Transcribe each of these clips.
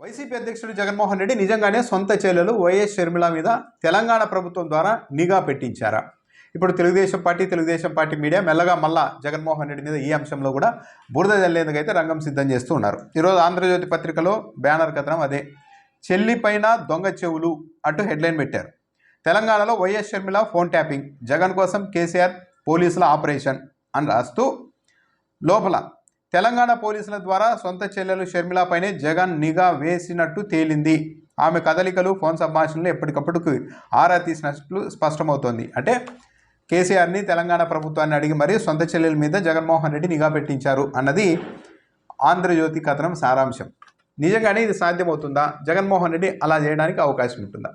YCP అధ్యక్షుడు జగన్మోహన్ రెడ్డి నిజంగానే సొంత చెల్లెలు వైఎస్ షర్మిల మీద తెలంగాణ ప్రభుత్వం ద్వారా నిఘా పెట్టించారా? ఇప్పుడు తెలుగుదేశం పార్టీ మీడియా మెల్లగా మళ్ళా జగన్మోహన్ రెడ్డి మీద ఈ అంశంలో కూడా బురద జల్లేందుకైతే రంగం సిద్ధం చేస్తూ ఉన్నారు. ఈరోజు ఆంధ్రజ్యోతి పత్రికలో బ్యానర్ కథనం అదే. చెల్లి పైన దొంగ చెవులు అంటూ హెడ్లైన్ పెట్టారు. తెలంగాణలో YS Sharmila phone tapping, Jagan కోసం కేసీఆర్ పోలీసుల ఆపరేషన్ అని రాస్తూ లోపల తెలంగాణ పోలీసుల ద్వారా సొంత చెల్లెలు షర్మిలపైనే జగన్ నిఘా వేసినట్టు తేలింది. ఆమె కదలికలు, ఫోన్ సంభాషణలు ఎప్పటికప్పుడు ఆరా తీసినట్లు స్పష్టమవుతోంది. అంటే కేసీఆర్ని, తెలంగాణ ప్రభుత్వాన్ని అడిగి మరీ సొంత చెల్లెల మీద జగన్మోహన్ రెడ్డి నిఘా పెట్టించారు అన్నది ఆంధ్రజ్యోతి కథనం సారాంశం. నిజంగానే ఇది సాధ్యమవుతుందా? జగన్మోహన్ రెడ్డి అలా చేయడానికి అవకాశం ఉంటుందా?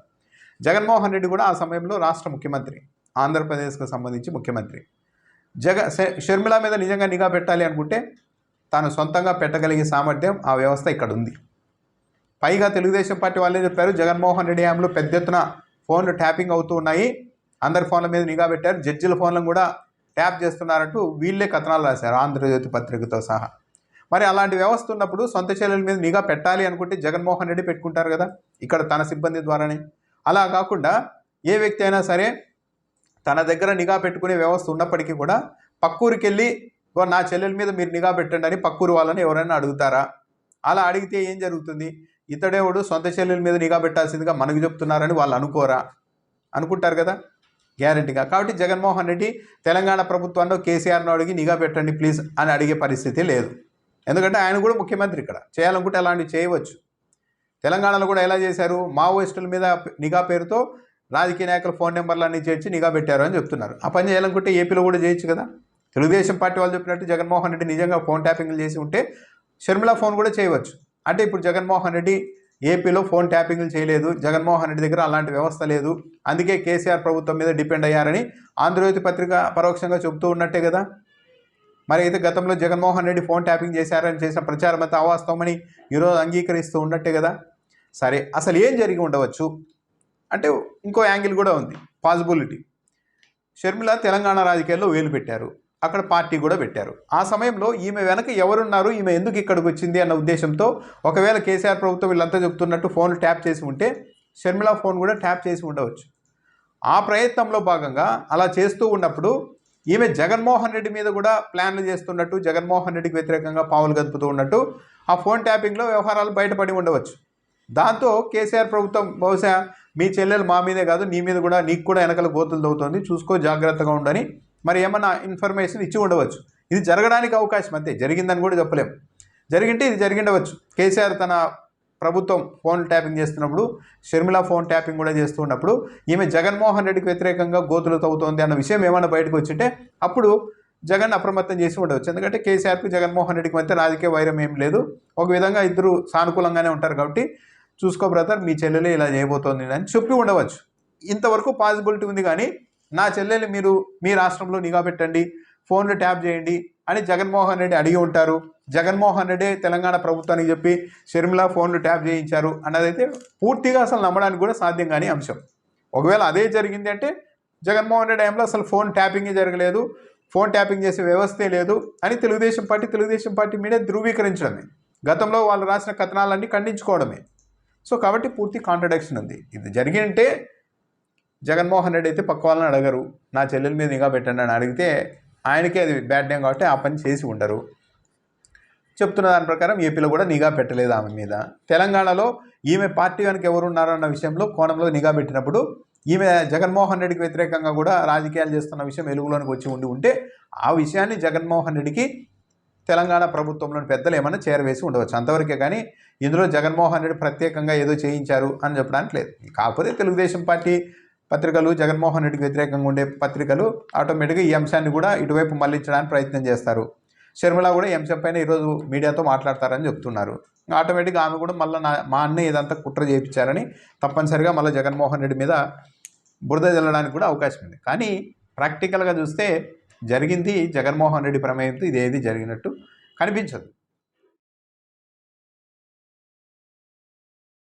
జగన్మోహన్ రెడ్డి కూడా ఆ సమయంలో రాష్ట్ర ముఖ్యమంత్రి, ఆంధ్రప్రదేశ్కు సంబంధించి ముఖ్యమంత్రి. షర్మిల మీద నిజంగా నిఘా పెట్టాలి అనుకుంటే తాను సొంతంగా పెట్టగలిగే సామర్థ్యం ఆ వ్యవస్థ ఇక్కడ ఉంది. పైగా తెలుగుదేశం పార్టీ వాళ్ళే చెప్పారు, జగన్మోహన్ రెడ్డి హయాంలో పెద్ద ఎత్తున ఫోన్లు ట్యాపింగ్ అవుతూ ఉన్నాయి, అందరి ఫోన్ల మీద నిఘా పెట్టారు, జడ్జిల ఫోన్లను కూడా ట్యాప్ చేస్తున్నారంటూ వీళ్ళే కథనాలు రాశారు ఆంధ్రజ్యోతి పత్రికతో సహా. మరి అలాంటి వ్యవస్థ ఉన్నప్పుడు సొంత చెల్లెల మీద నిఘా పెట్టాలి అనుకుంటే జగన్మోహన్ రెడ్డి పెట్టుకుంటారు కదా, ఇక్కడ తన సిబ్బంది ద్వారానే. అలా కాకుండా ఏ వ్యక్తి అయినా సరే తన దగ్గర నిఘా పెట్టుకునే వ్యవస్థ ఉన్నప్పటికీ కూడా పక్కూరికి వెళ్ళి నా చెల్లెల మీద మీరు నిఘా పెట్టండి అని పక్కూరు వాళ్ళని ఎవరైనా అడుగుతారా? అలా అడిగితే ఏం జరుగుతుంది? ఇతడేవాడు సొంత చెల్లెల మీద నిఘా పెట్టాల్సిందిగా మనకు చెప్తున్నారని వాళ్ళు అనుకోరా? అనుకుంటారు కదా గ్యారంటీగా. కాబట్టి జగన్మోహన్ రెడ్డి తెలంగాణ ప్రభుత్వంలో కేసీఆర్ను అడిగి నిఘా పెట్టండి ప్లీజ్ అని అడిగే పరిస్థితి లేదు. ఎందుకంటే ఆయన కూడా ముఖ్యమంత్రి, ఇక్కడ చేయాలనుకుంటే అలాంటివి చేయవచ్చు. తెలంగాణలో కూడా ఎలా చేశారు? మావోయిస్టుల మీద నిఘా పేరుతో రాజకీయ నాయకుల ఫోన్ నెంబర్లన్నీ చేర్చి నిఘా పెట్టారు అని చెప్తున్నారు. ఆ పని చేయాలనుకుంటే ఏపీలో కూడా చేయొచ్చు కదా. తెలుగుదేశం పార్టీ వాళ్ళు చెప్పినట్టు జగన్మోహన్ రెడ్డి నిజంగా ఫోన్ ట్యాపింగ్లు చేసి ఉంటే షర్మిల ఫోన్ కూడా చేయవచ్చు. అంటే ఇప్పుడు జగన్మోహన్ రెడ్డి ఏపీలో ఫోన్ ట్యాపింగ్లు చేయలేదు, జగన్మోహన్ రెడ్డి దగ్గర అలాంటి వ్యవస్థ లేదు, అందుకే కేసీఆర్ ప్రభుత్వం మీద డిపెండ్ అయ్యారని ఆంధ్రజ్యోతి పత్రిక పరోక్షంగా చెబుతూ ఉన్నట్టే కదా. మరి అయితే గతంలో జగన్మోహన్ రెడ్డి ఫోన్ ట్యాపింగ్ చేశారని చేసిన ప్రచారం అంతా అవాస్తవమని ఈరోజు అంగీకరిస్తూ ఉన్నట్టే కదా. సరే, అసలు ఏం జరిగి ఉండవచ్చు అంటే ఇంకో యాంగిల్ కూడా ఉంది, పాసిబిలిటీ. షర్మిల తెలంగాణ రాజకీయాల్లో వేలు పెట్టారు, అక్కడ పార్టీ కూడా పెట్టారు. ఆ సమయంలో ఈమె వెనక ఎవరున్నారు, ఈమె ఎందుకు ఇక్కడికి వచ్చింది అన్న ఉద్దేశంతో ఒకవేళ కేసీఆర్ ప్రభుత్వం వీళ్ళంతా చెప్తున్నట్టు ఫోన్లు ట్యాప్ చేసి ఉంటే షర్మిల ఫోన్ కూడా ట్యాప్ చేసి ఉండవచ్చు. ఆ ప్రయత్నంలో భాగంగా అలా చేస్తూ ఉన్నప్పుడు ఈమె జగన్మోహన్ రెడ్డి మీద కూడా ప్లాన్లు చేస్తున్నట్టు, జగన్మోహన్ రెడ్డికి వ్యతిరేకంగా పావులు గదుపుతూ ఉన్నట్టు ఆ ఫోన్ ట్యాపింగ్లో వ్యవహారాలు బయటపడి ఉండవచ్చు. దాంతో కేసీఆర్ ప్రభుత్వం బహుశా మీ చెల్లెలు మా మీదే కాదు నీ మీద కూడా, నీకు కూడా వెనకల గోతులు తవ్వుతోంది, చూసుకో, జాగ్రత్తగా ఉండని మరి ఏమన్నా ఇన్ఫర్మేషన్ ఇచ్చి ఉండవచ్చు. ఇది జరగడానికి అవకాశం, అంతే, జరిగిందని కూడా చెప్పలేము. జరిగింటే ఇది జరిగిండవచ్చు. కేసీఆర్ తన ప్రభుత్వం ఫోన్ ట్యాపింగ్ చేస్తున్నప్పుడు షర్మిల ఫోన్ ట్యాపింగ్ కూడా చేస్తూ ఉన్నప్పుడు ఈమె జగన్మోహన్ రెడ్డికి వ్యతిరేకంగా గోతులు తవ్వుతోంది అన్న విషయం ఏమైనా బయటకు వచ్చింటే అప్పుడు జగన్ అప్రమత్తం చేసి ఉండవచ్చు. ఎందుకంటే కేసీఆర్కు జగన్మోహన్ రెడ్డికి మధ్య రాజకీయ వైరం ఏం లేదు, ఒక విధంగా ఇద్దరు సానుకూలంగానే ఉంటారు. కాబట్టి చూసుకో బ్రదర్, మీ చెల్లెలు ఇలా చేయబోతోంది అని చెప్పి ఉండవచ్చు. ఇంతవరకు పాసిబిలిటీ ఉంది. కానీ నా చెల్లెలు మీరు మీ రాష్ట్రంలో నిఘా పెట్టండి, ఫోన్లు ట్యాప్ చేయండి అని జగన్మోహన్ రెడ్డి అడిగి ఉంటారు. జగన్మోహన్ రెడ్డి తెలంగాణ ప్రభుత్వానికి చెప్పి షర్మిల ఫోన్లు ట్యాప్ చేయించారు అన్నదైతే పూర్తిగా అసలు నమ్మడానికి కూడా సాధ్యం కాని అంశం. ఒకవేళ అదే జరిగింది అంటే జగన్మోహన్ రెడ్డి టైంలో అసలు ఫోన్ ట్యాపింగే జరగలేదు, ఫోన్ ట్యాపింగ్ చేసే వ్యవస్థే లేదు అని తెలుగుదేశం పార్టీ మీడియా ధృవీకరించడమే, గతంలో వాళ్ళు రాసిన కథనాలన్నీ ఖండించుకోవడమే. సో కాబట్టి పూర్తి కాంట్రడిక్షన్ ఉంది. ఇది జరిగింటే జగన్మోహన్ రెడ్డి అయితే పక్క వాళ్ళని అడగరు, నా చెల్లెల మీద నిఘా పెట్టండి అని అడిగితే ఆయనకే అది బ్యాడ్ నేమ్ కాబట్టి ఆ పని చేసి ఉండరు. చెప్తున్న దాని ప్రకారం ఏపీలో కూడా నిఘా పెట్టలేదు ఆమె మీద. తెలంగాణలో ఈమె పార్టీ కనుక ఎవరున్నారన్న విషయంలో కోణంలో నిఘా పెట్టినప్పుడు ఈమె జగన్మోహన్ రెడ్డికి వ్యతిరేకంగా కూడా రాజకీయాలు చేస్తున్న విషయం వెలుగులోనికి వచ్చి ఉంటే ఆ విషయాన్ని జగన్మోహన్ రెడ్డికి తెలంగాణ ప్రభుత్వంలోని పెద్దలు ఏమైనా చేరవేసి ఉండవచ్చు, అంతవరకే. కానీ ఇందులో జగన్మోహన్ రెడ్డి ప్రత్యేకంగా ఏదో చేయించారు అని చెప్పడానికి లేదు. కాకపోతే తెలుగుదేశం పార్టీ పత్రికలు, జగన్మోహన్ రెడ్డికి వ్యతిరేకంగా ఉండే పత్రికలు ఆటోమేటిక్గా ఈ అంశాన్ని కూడా ఇటువైపు మళ్లించడానికి ప్రయత్నం చేస్తారు. షర్మిల కూడా ఈ అంశం పైన ఈరోజు మీడియాతో మాట్లాడతారని చెప్తున్నారు. ఆటోమేటిక్గా ఆమె కూడా మళ్ళీ మా అన్నయ్య ఇదంతా కుట్ర చేయించారని తప్పనిసరిగా మళ్ళీ జగన్మోహన్ రెడ్డి మీద బురద జల్లడానికి కూడా అవకాశం ఉంది. కానీ ప్రాక్టికల్గా చూస్తే జరిగింది జగన్మోహన్ రెడ్డి ప్రమేయంతో ఇదేది జరిగినట్టు కనిపించదు.